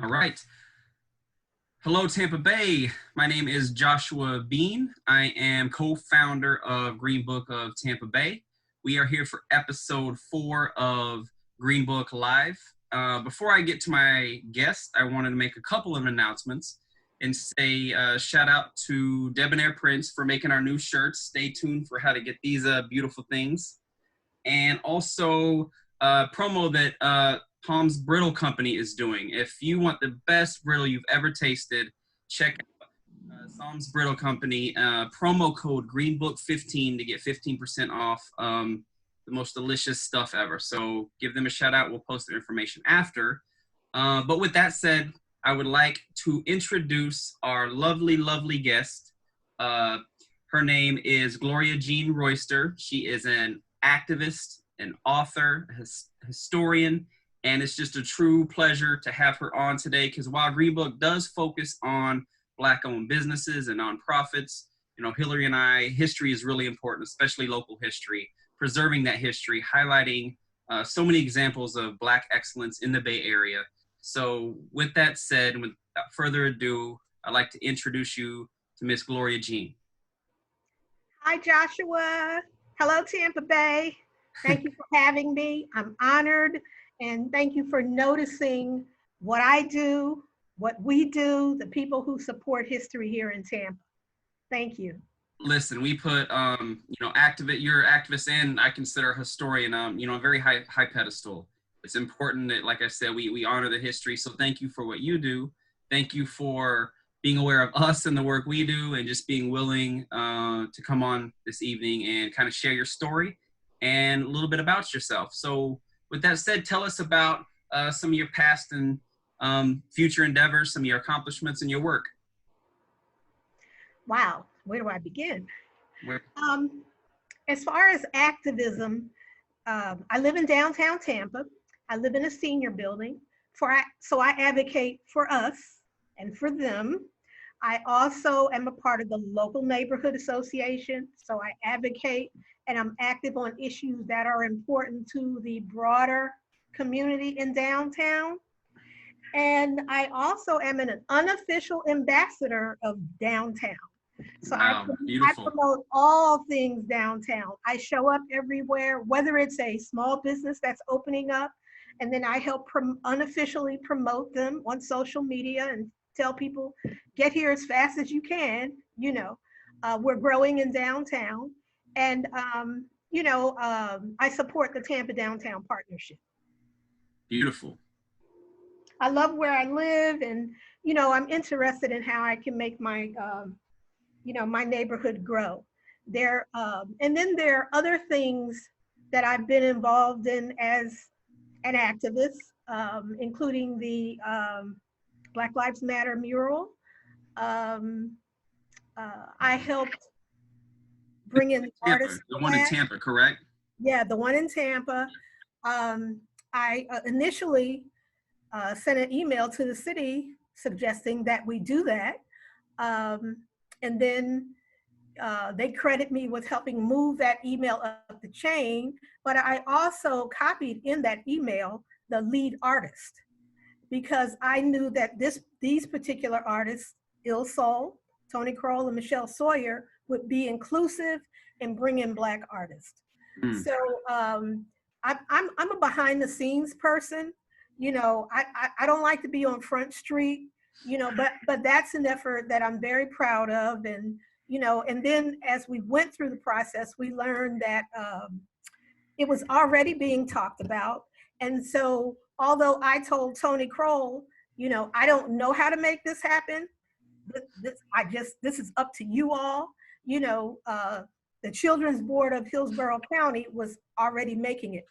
All right. Hello, Tampa Bay. My name is Joshua Bean. I am co-founder of Green Book of Tampa Bay. We are here for episode 4 of Green Book Live. Before I get to my guest, I wanted to make a couple of announcements and say shout out to Debonair Prince for making our new shirts. Stay tuned for how to get these beautiful things. And also promo that Palms Brittle Company is doing. If you want the best brittle you've ever tasted, check out Palms Brittle Company. Promo code GreenBook15 to get 15% off the most delicious stuff ever. So give them a shout out. We'll post their information after. But with that said, I would like to introduce our lovely, lovely guest. Her name is Gloria Jean Royster. She is an activist, an author, historian, and it's just a true pleasure to have her on today because while Green Book does focus on Black-owned businesses and nonprofits, Hillary and I, history is really important, especially local history, preserving that history, highlighting so many examples of Black excellence in the Bay Area. So with that said, and without further ado, I'd like to introduce you to Miss Gloria Jean. Hi, Joshua. Hello, Tampa Bay. Thank you for having me. I'm honored, and thank you for noticing what I do, what we do, the people who support history here in Tampa. Thank you. Listen, we put, activist, you're an activist, and I consider a historian, a very high pedestal. It's important that, like I said, we honor the history. So thank you for what you do. Thank you for being aware of us and the work we do and just being willing to come on this evening and kind of share your story and a little bit about yourself. So with that said, tell us about some of your past and future endeavors, some of your accomplishments and your work. Wow, where do I begin? As far as activism, I live in downtown Tampa. I live in a senior building, so I advocate for us and for them. I also am a part of the local neighborhood association, so I advocate and I'm active on issues that are important to the broader community in downtown. And I also am an unofficial ambassador of downtown. So wow, I promote all things downtown. I show up everywhere, whether it's a small business that's opening up, and then I help unofficially promote them on social media and tell people, get here as fast as you can. We're growing in downtown. And, I support the Tampa Downtown Partnership. Beautiful. I love where I live, and, I'm interested in how I can make my, my neighborhood grow. And then there are other things that I've been involved in as an activist, including the Black Lives Matter mural. I helped bring in artists. The one in Tampa, correct? Yeah, the one in Tampa. I initially sent an email to the city suggesting that we do that. And then they credit me with helping move that email up the chain, but I also copied in that email the lead artist because I knew that these particular artists, Il Sol, Tony Kroll, and Michelle Sawyer, would be inclusive and bring in Black artists. So I'm a behind the scenes person. I don't like to be on Front Street, but that's an effort that I'm very proud of. And, and then as we went through the process, we learned that it was already being talked about. And so although I told Tony Kroll, I don't know how to make this happen, this is up to you all. The Children's Board of Hillsborough County was already making it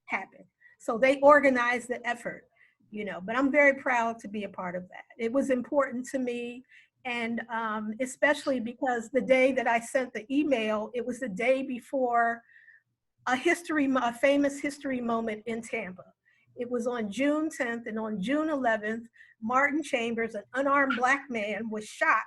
happen. So they organized the effort, but I'm very proud to be a part of that. It was important to me. And especially because the day that I sent the email, it was the day before a famous history moment in Tampa. It was on June 10th, and on June 11th, Martin Chambers, an unarmed Black man, was shot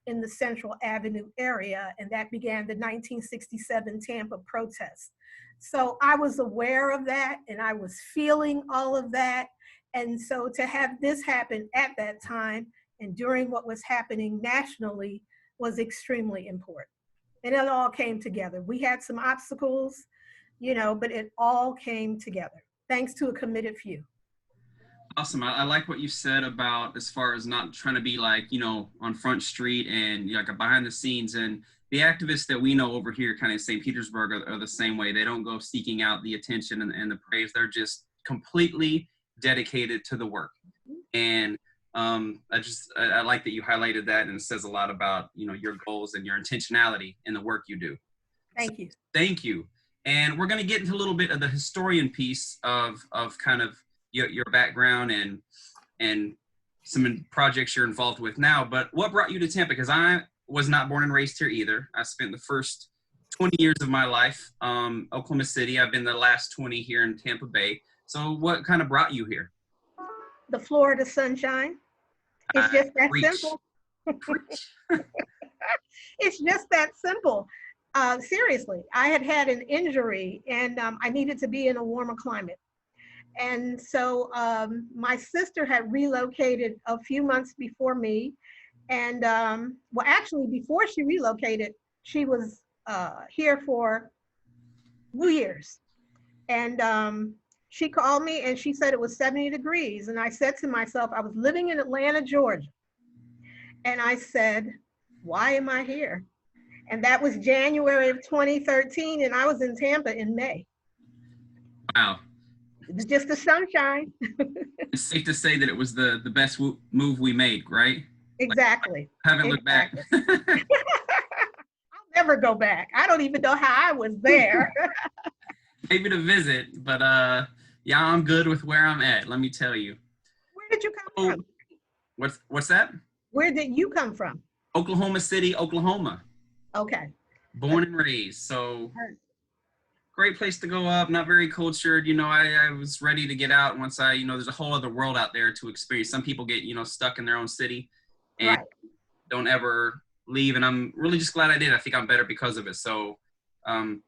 in the Central Avenue area, and that began the 1967 Tampa protests. So I was aware of that, and I was feeling all of that, And so to have this happen at that time and during what was happening nationally was extremely important. And it all came together. We had some obstacles, but it all came together thanks to a committed few. Awesome. I like what you said about as far as not trying to be like, on Front Street and like behind the scenes. And the activists that we know over here, kind of St. Petersburg, are the same way. They don't go seeking out the attention and the praise. They're just completely dedicated to the work. And I like that you highlighted that, and it says a lot about, your goals and your intentionality in the work you do. Thank you. Thank you. And we're going to get into a little bit of the historian piece of kind of your background and some projects you're involved with now. But what brought you to Tampa? Because I was not born and raised here either. I spent the first 20 years of my life Oklahoma City. I've been the last 20 here in Tampa Bay. So what kind of brought you here? The Florida sunshine. It's just that simple. It's just that simple. Seriously, I had an injury and I needed to be in a warmer climate. And so my sister had relocated a few months before me. And well, actually, before she relocated, she was here for New Year's. And she called me and she said it was 70 degrees. And I said to myself, I was living in Atlanta, Georgia. And I said, why am I here? And that was January of 2013. And I was in Tampa in May. Wow. It was just the sunshine. It's safe to say that it was the best move we made, right? Exactly. I haven't looked back. I'll never go back. I don't even know how I was there. Maybe to visit, but yeah, I'm good with where I'm at. Let me tell you. Where did you come from? What's that? Where did you come from? Oklahoma City, Oklahoma. Okay. Born and raised. So great place to go up. Not very cultured. I was ready to get out once there's a whole other world out there to experience. Some people get, stuck in their own city and don't ever leave. And I'm really just glad I did. I think I'm better because of it. So I'm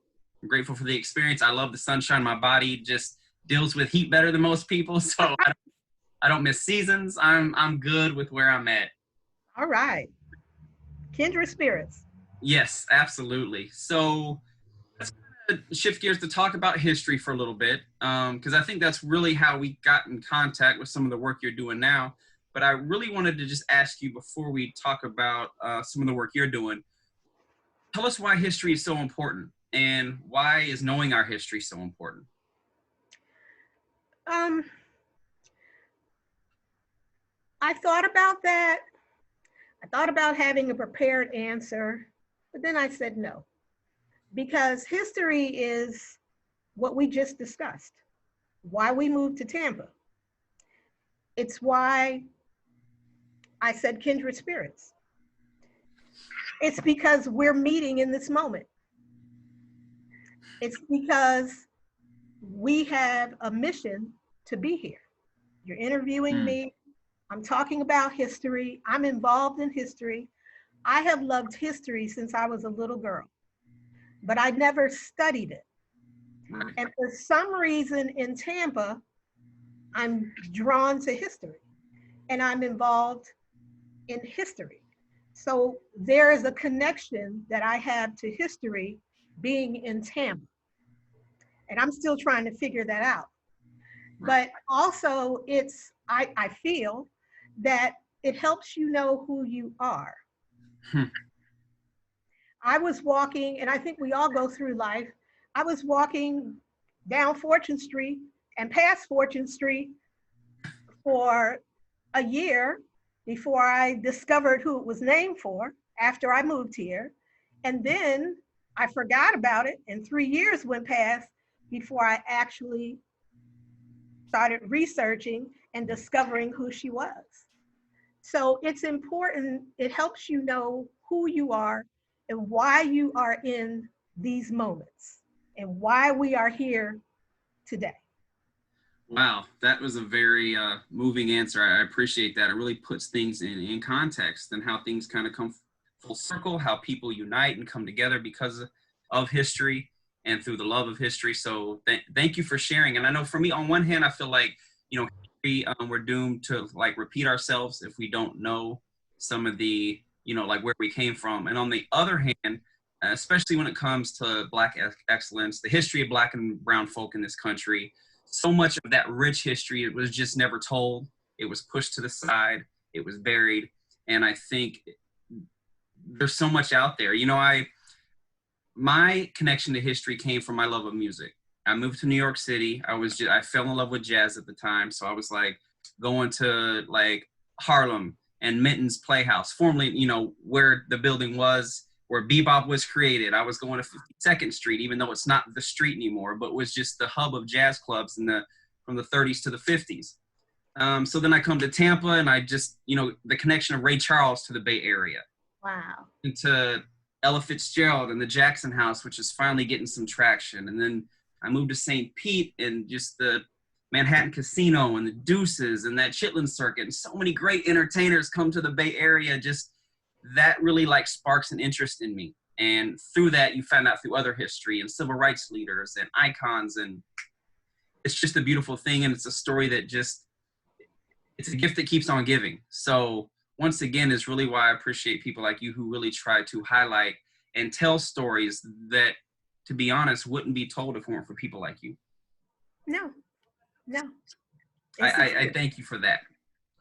grateful for the experience. I love the sunshine. My body just deals with heat better than most people. So I don't miss seasons. I'm good with where I'm at. All right. Kindred spirits. Yes, absolutely. So let's shift gears to talk about history for a little bit, because I think that's really how we got in contact with some of the work you're doing now. But I really wanted to just ask you before we talk about some of the work you're doing, tell us why history is so important and why is knowing our history so important? I thought about that. I thought about having a prepared answer, but then I said no, because history is what we just discussed, why we moved to Tampa. It's why I said kindred spirits. It's because we're meeting in this moment. It's because we have a mission to be here. You're interviewing me. I'm talking about history. I'm involved in history. I have loved history since I was a little girl, but I never studied it. And for some reason in Tampa, I'm drawn to history and I'm involved in history. So there is a connection that I have to history being in Tampa. And I'm still trying to figure that out. But also I feel that it helps you know who you are. I was walking, and I think we all go through life. I was walking down Fortune Street and past Fortune Street for a year before I discovered who it was named for after I moved here. And then I forgot about it, and 3 years went past before I actually started researching and discovering who she was. So it's important. It helps you know who you are and why you are in these moments and why we are here today. Wow, that was a very moving answer. I appreciate that. It really puts things in context and how things kind of come full circle, how people unite and come together because of history and through the love of history. So thank you for sharing. And I know for me, on one hand, I feel like, we're doomed to like repeat ourselves if we don't know some of the, like where we came from. And on the other hand, especially when it comes to Black excellence, the history of Black and brown folk in this country, so much of that rich history, it was just never told. It was pushed to the side. It was buried. And I think there's so much out there. My connection to history came from my love of music. I moved to New York City. I fell in love with jazz at the time. So I was like going to like Harlem and Minton's Playhouse, formerly, where the building was, where bebop was created. I was going to 52nd Street, even though it's not the street anymore, but was just the hub of jazz clubs from the 30s to the 50s. So then I come to Tampa, and I just, the connection of Ray Charles to the Bay Area. Wow. And to Ella Fitzgerald and the Jackson House, which is finally getting some traction. And then I moved to St. Pete, and just the Manhattan Casino and the Deuces and that Chitlin Circuit, and so many great entertainers come to the Bay Area. Just that really like sparks an interest in me. And through that, you find out through other history and civil rights leaders and icons. And it's just a beautiful thing. And it's a story that it's a gift that keeps on giving. So once again, is really why I appreciate people like you who really try to highlight and tell stories that, to be honest, wouldn't be told if it weren't for people like you. No. I thank you for that.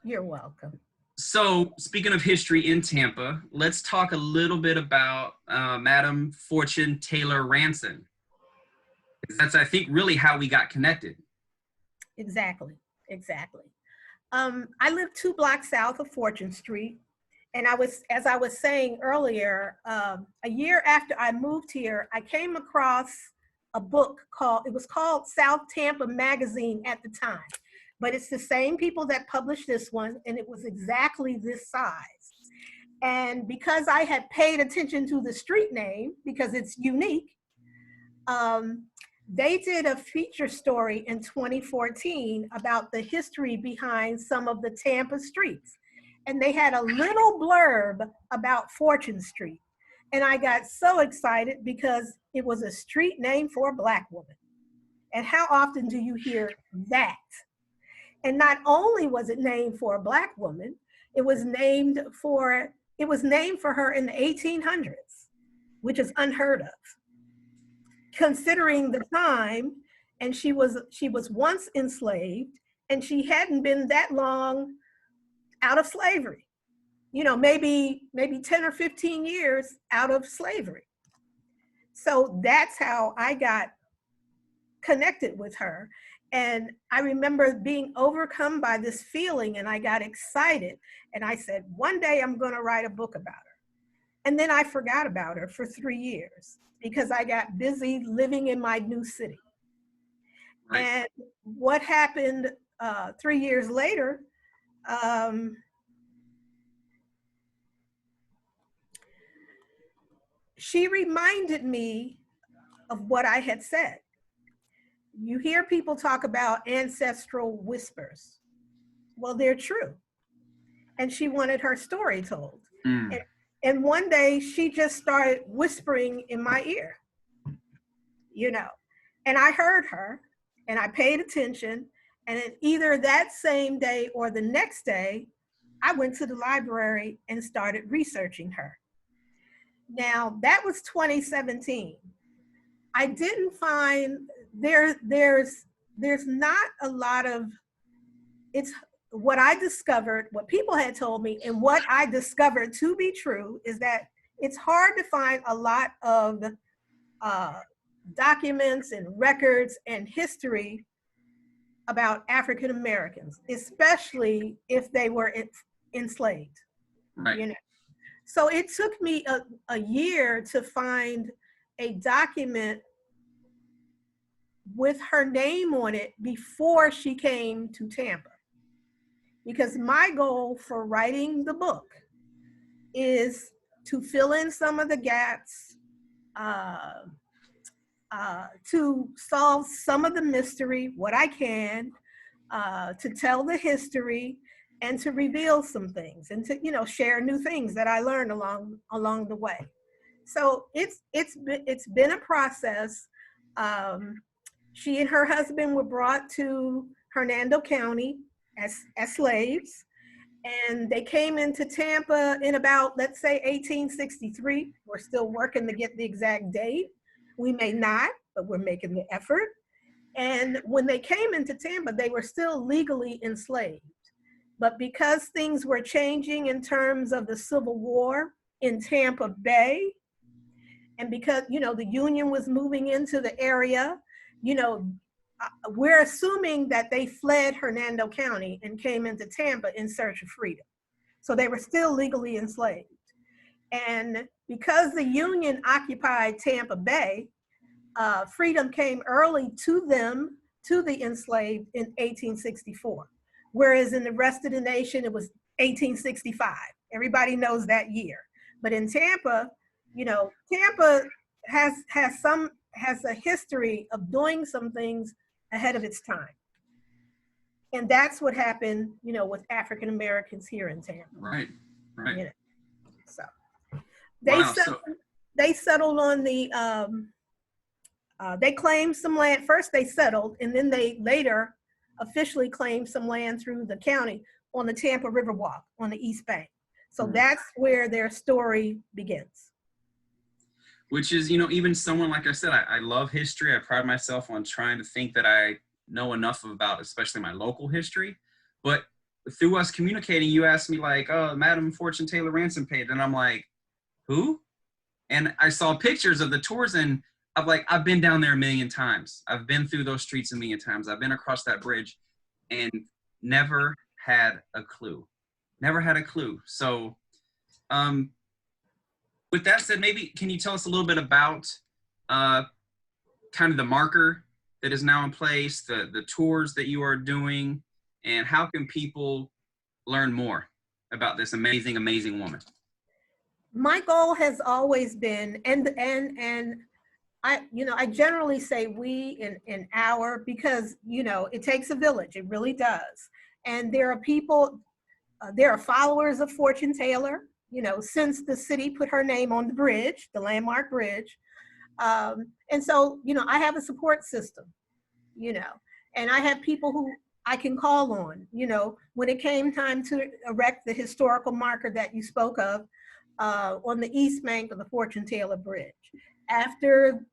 You're welcome. So speaking of history in Tampa, let's talk a little bit about Madam Fortune Taylor Ranson. That's, I think, really how we got connected. Exactly. I live 2 blocks south of Fortune Street. And as I was saying earlier, a year after I moved here, I came across a book called South Tampa Magazine at the time. But it's the same people that published this one, and it was exactly this size. And because I had paid attention to the street name, because it's unique, they did a feature story in 2014 about the history behind some of the Tampa streets. And they had a little blurb about Fortune Street. And I got so excited because it was a street name for a Black woman. And how often do you hear that? And not only was it named for a Black woman, it was named for her in the 1800s, which is unheard of, considering the time. And she was once enslaved, and she hadn't been that long out of slavery, maybe 10 or 15 years out of slavery. So that's how I got connected with her. And I remember being overcome by this feeling, and I got excited. And I said, one day I'm going to write a book about her. And then I forgot about her for 3 years because I got busy living in my new city. Right. And what happened 3 years later, she reminded me of what I had said. You hear people talk about ancestral whispers. Well, they're true. And she wanted her story told. And one day she just started whispering in my ear, and I heard her and I paid attention. And then either that same day or the next day, I went to the library and started researching her. Now, that was 2017. I didn't find there's not a lot of, it's what I discovered, what people had told me, and what I discovered to be true is that it's hard to find a lot of documents and records and history about African Americans, especially if they were enslaved. Right. So it took me a year to find a document with her name on it before she came to Tampa. Because my goal for writing the book is to fill in some of the gaps, to solve some of the mystery, what I can, to tell the history, and to reveal some things, and to share new things that I learned along the way. So it's been a process. She and her husband were brought to Hernando County as slaves. And they came into Tampa in about, let's say, 1863. We're still working to get the exact date. We may not, but we're making the effort. And when they came into Tampa, they were still legally enslaved. But because things were changing in terms of the Civil War in Tampa Bay, and because, the Union was moving into the area, we're assuming that they fled Hernando County and came into Tampa in search of freedom. So they were still legally enslaved. And because the Union occupied Tampa Bay, freedom came early to them, to the enslaved, in 1864. Whereas in the rest of the nation, it was 1865. Everybody knows that year. But in Tampa, Tampa has a history of doing some things ahead of its time. And that's what happened, with African Americans here in Tampa. Right. So they settled on the, they claimed some land. First they settled, and then they later officially claimed some land through the county on the Tampa Riverwalk on the East Bank. So that's where their story begins. Which is, even someone, like I said, I love history. I pride myself on trying to think that I know enough about, especially my local history. But through us communicating, you asked me like, oh, Madam Fortune Taylor Ransom paid. And I'm like, who? And I saw pictures of the tours, and I'm like, I've been down there a million times. I've been through those streets a million times. I've been across that bridge and never had a clue. So, with that said, maybe can you tell us a little bit about kind of the marker that is now in place, the tours that you are doing, and how can people learn more about this amazing, amazing woman? My goal has always been, and I generally say we in our, because, it takes a village. It really does. And there are people, there are followers of Fortune Taylor, since the city put her name on the bridge, the landmark bridge. And so, I have a support system, and I have people who I can call on, when it came time to erect the historical marker that you spoke of on the East Bank of the Fortune Taylor Bridge. After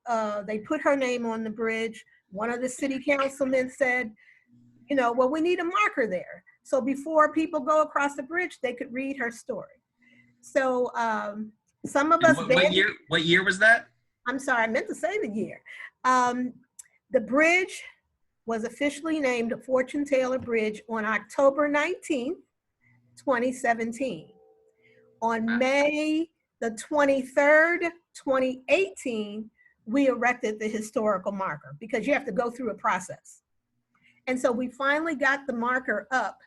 they put her name on the bridge, one of the city councilmen said, well, we need a marker there. So before people go across the bridge, they could read her story. So some of us— What year was that? I'm sorry, I meant to say the year. The bridge was officially named Fortune Taylor Bridge on October 19th, 2017. On May the 23rd, 2018, we erected the historical marker, because you have to go through a process. And so we finally got the marker up.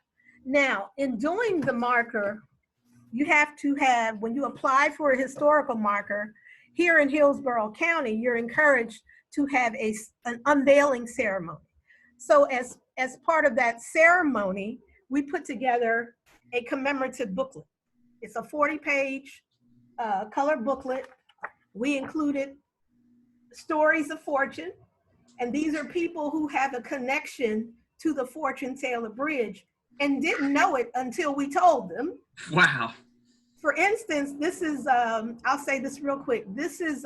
Now, in doing the marker, you have to have, when you apply for a historical marker, here in Hillsborough County, you're encouraged to have an unveiling ceremony. So as part of that ceremony, we put together a commemorative booklet. It's a 40-page color booklet. We included stories of fortune, and these are people who have a connection to the Fortune Taylor Bridge and didn't know it until we told them. Wow. For instance, this is, I'll say this real quick. This is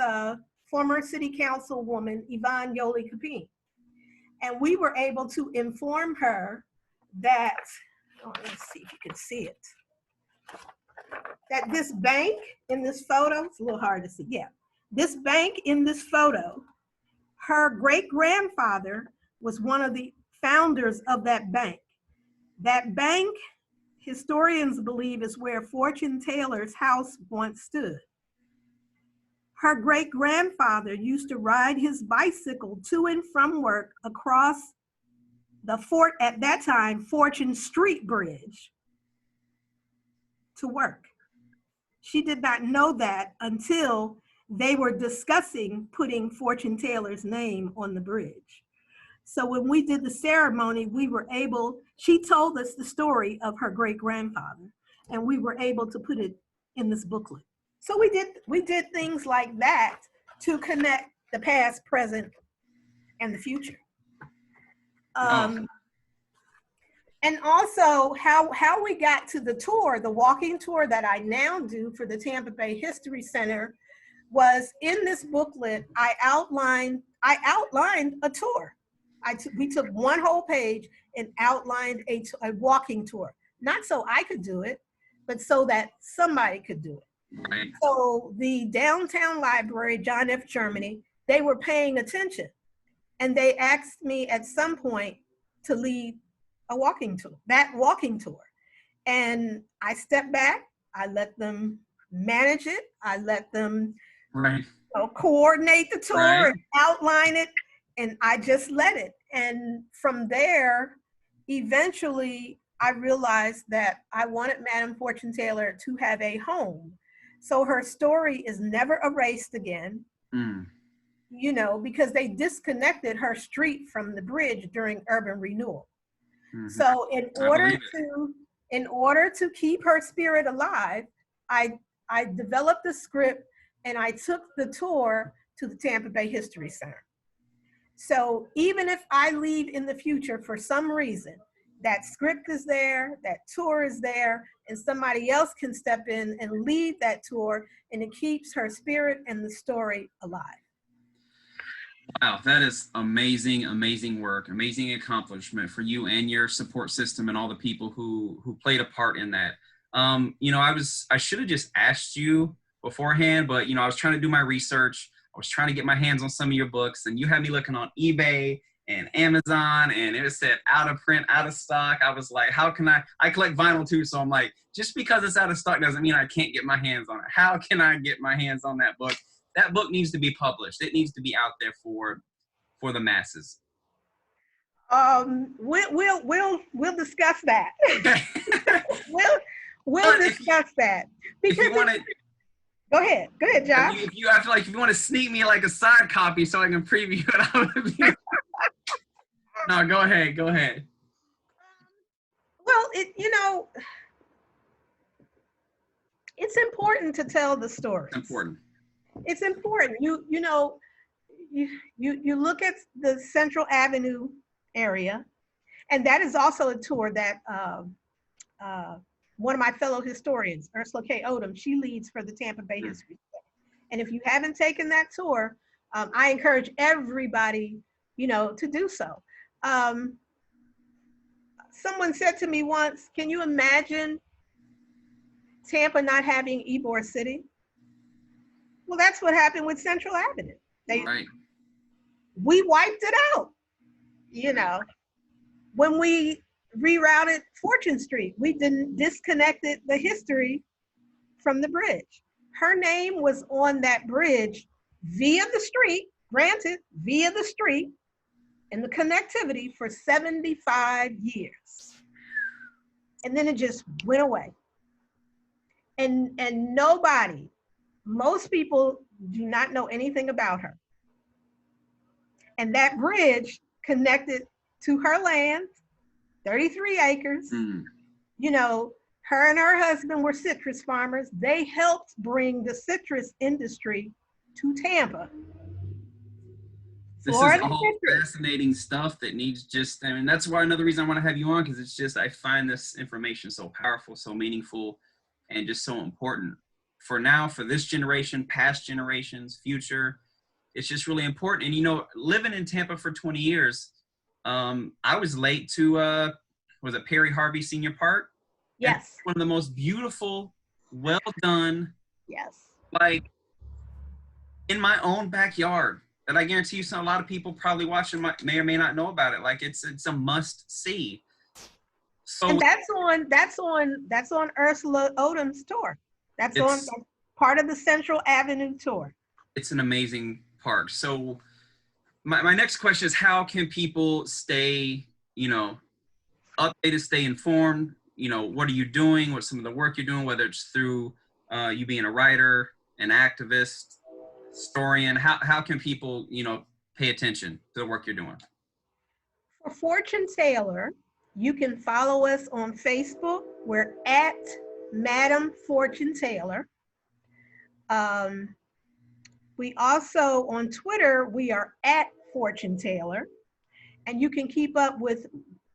former city councilwoman Yvonne Yoli Capine. And we were able to inform her that, let's see if you can see it, that this bank in this photo, it's a little hard to see, yeah. This bank in this photo, her great-grandfather was one of the founders of that bank. That bank, historians believe, is where Fortune Taylor's house once stood. Her great-grandfather used to ride his bicycle to and from work across the at that time, Fortune Street Bridge to work. She did not know that until they were discussing putting Fortune Taylor's name on the bridge. So when we did the ceremony, she told us the story of her great-grandfather, and we were able to put it in this booklet. So we did things like that to connect the past, present, and the future. And also how we got to the tour, the walking tour that I now do for the Tampa Bay History Center, was in this booklet. I outlined a tour. We took one whole page and outlined a walking tour, not so I could do it, but so that somebody could do it. Right. So the downtown library, John F. Germany, they were paying attention, and they asked me at some point to lead that walking tour. And I stepped back, I let them manage it, I let them Right. coordinate the tour Right. and outline it, and I just let it. And from there, eventually, I realized that I wanted Madam Fortune Taylor to have a home. So her story is never erased again, you know, because they disconnected her street from the bridge during urban renewal. So in order to keep her spirit alive, I developed the script and I took the tour to the Tampa Bay History Center. So even if I leave in the future for some reason, that script is there, that tour is there, and somebody else can step in and lead that tour, and it keeps her spirit and the story alive. Wow, that is amazing, amazing work, amazing accomplishment for you and your support system and all the people who played a part in that. You know, I should have just asked you beforehand, but you know, I was trying to do my research. I was trying to get my hands on some of your books, and you had me looking on eBay and Amazon, and it said out of print, out of stock. I was like, how can I collect vinyl too, so I'm like, just because it's out of stock doesn't mean I can't get my hands on it. How can I get my hands on that book? That book needs to be published. It needs to be out there for the masses. We'll discuss that. we'll discuss that. Because if you want to, go ahead, Josh. If you want to sneak me like a side copy so I can preview it, I would be. No, go ahead. Well, it's important to tell the story. It's important. You look at the Central Avenue area, and that is also a tour that one of my fellow historians, Ursula K. Odom, she leads for the Tampa Bay History Center. And if you haven't taken that tour, I encourage everybody, to do so. Someone said to me once, can you imagine Tampa not having Ybor City? Well, that's what happened with Central Avenue. We wiped it out, when we rerouted Fortune Street. We disconnected the history from the bridge. Her name was on that bridge via the street, granted, via the street, and the connectivity for 75 years. And then it just went away. And nobody, most people do not know anything about her. And that bridge connected to her land, 33 acres. Her and her husband were citrus farmers. They helped bring the citrus industry to Tampa. This is all fascinating stuff that needs that's why another reason I want to have you on, because I find this information so powerful, so meaningful, and just so important for now, for this generation, past generations, future. It's just really important. And, living in Tampa for 20 years, I was late to, was it Perry Harvey Senior Park? Yes. One of the most beautiful, well done. Yes. Like in my own backyard, that I guarantee you a lot of people probably watching may or may not know about it. Like it's a must see. So and that's on Ursula Odom's tour. That's part of the Central Avenue tour. It's an amazing park. So my next question is, how can people stay, updated, stay informed? What are you doing? What's some of the work you're doing, whether it's through you being a writer, an activist, historian? How can people, pay attention to the work you're doing? For Fortune Taylor, you can follow us on Facebook. We're at Madam Fortune Taylor. We also, on Twitter, we are at Fortune Taylor. And you can keep up with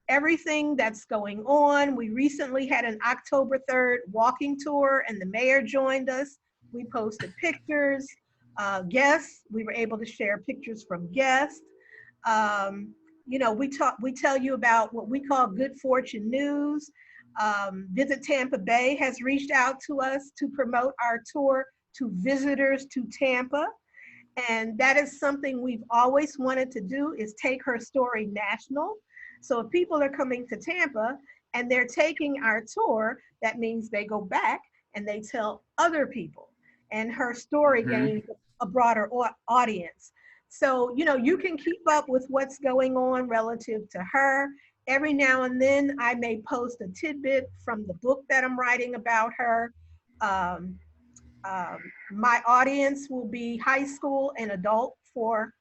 everything that's going on. We recently had an October 3rd walking tour and the mayor joined us. We posted pictures, guests. We were able to share pictures from guests. Um, we tell you about what we call good fortune news. Visit Tampa Bay has reached out to us to promote our tour to visitors to Tampa. And that is something we've always wanted to do, is take her story national. So if people are coming to Tampa and they're taking our tour, that means they go back and they tell other people, and her story gains a broader audience. So, you can keep up with what's going on relative to her. Every now and then I may post a tidbit from the book that I'm writing about her. Um, um, my audience will be high school and adult for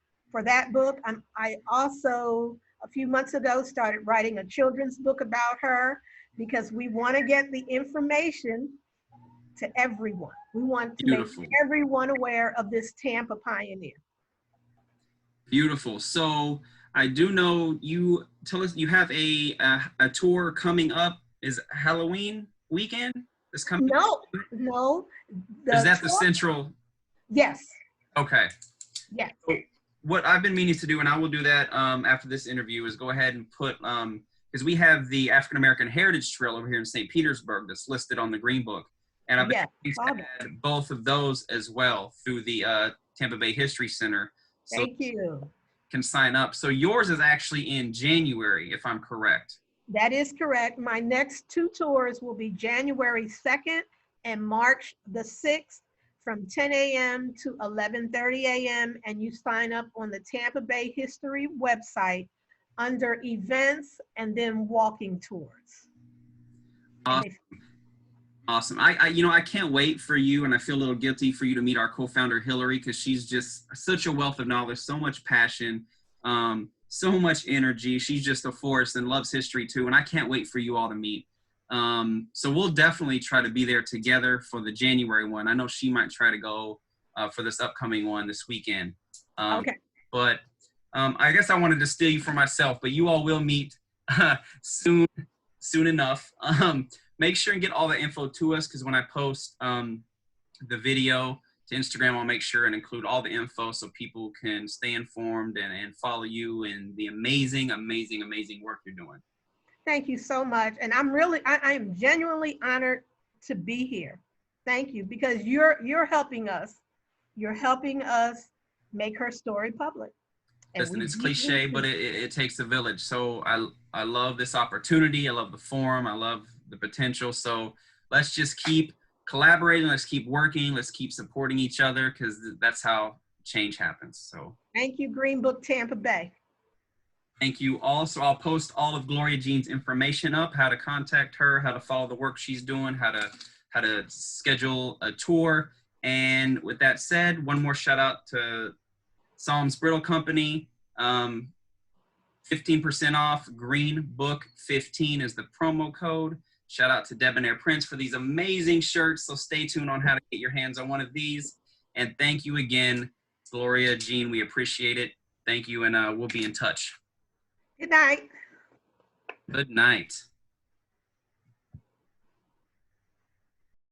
that book. I also, a few months ago, started writing a children's book about her, because we want to get the information to everyone. We want to make Beautiful. everyone aware of this Tampa pioneer. Beautiful. So I do know you tell us you have a tour coming up. Is Halloween weekend this coming? No. Is that the central? Yes. Okay. Yes. So what I've been meaning to do, and I will do that after this interview, is go ahead and put because we have the African American Heritage Trail over here in St. Petersburg that's listed on the Green Book, and I've been meaning to add both of those as well through the Tampa Bay History Center. So thank you. Can sign up. So yours is actually in January, if I'm correct. That is correct. My next two tours will be January 2nd and March the 6th from 10 a.m. to 11:30 a.m. And you sign up on the Tampa Bay History website under events and then walking tours. Awesome. I can't wait for you, and I feel a little guilty for you to meet our co-founder Hillary, because she's just such a wealth of knowledge, so much passion, so much energy. She's just a force and loves history too, and I can't wait for you all to meet. So we'll definitely try to be there together for the January one. I know she might try to go for this upcoming one this weekend. Okay. But I guess I wanted to steal you for myself, but you all will meet soon enough. Make sure and get all the info to us, because when I post the video to Instagram, I'll make sure and include all the info so people can stay informed and follow you and the amazing, amazing, amazing work you're doing. Thank you so much. And I am genuinely honored to be here. Thank you, because you're helping us. You're helping us make her story public. Listen, it's cliche, but it takes a village. So I love this opportunity. I love the forum. I love the potential. So let's just keep collaborating. Let's keep working. Let's keep supporting each other, because that's how change happens. So thank you, Green Book Tampa Bay. Thank you all. So I'll post all of Gloria Jean's information up, how to contact her, how to follow the work she's doing, how to schedule a tour. And with that said, one more shout out to Psalms Brittle Company. 15% off. Green Book 15 is the promo code. Shout out to Debonair Prince for these amazing shirts. So stay tuned on how to get your hands on one of these. And thank you again, Gloria Jean. We appreciate it. Thank you, and we'll be in touch. Good night. Good night.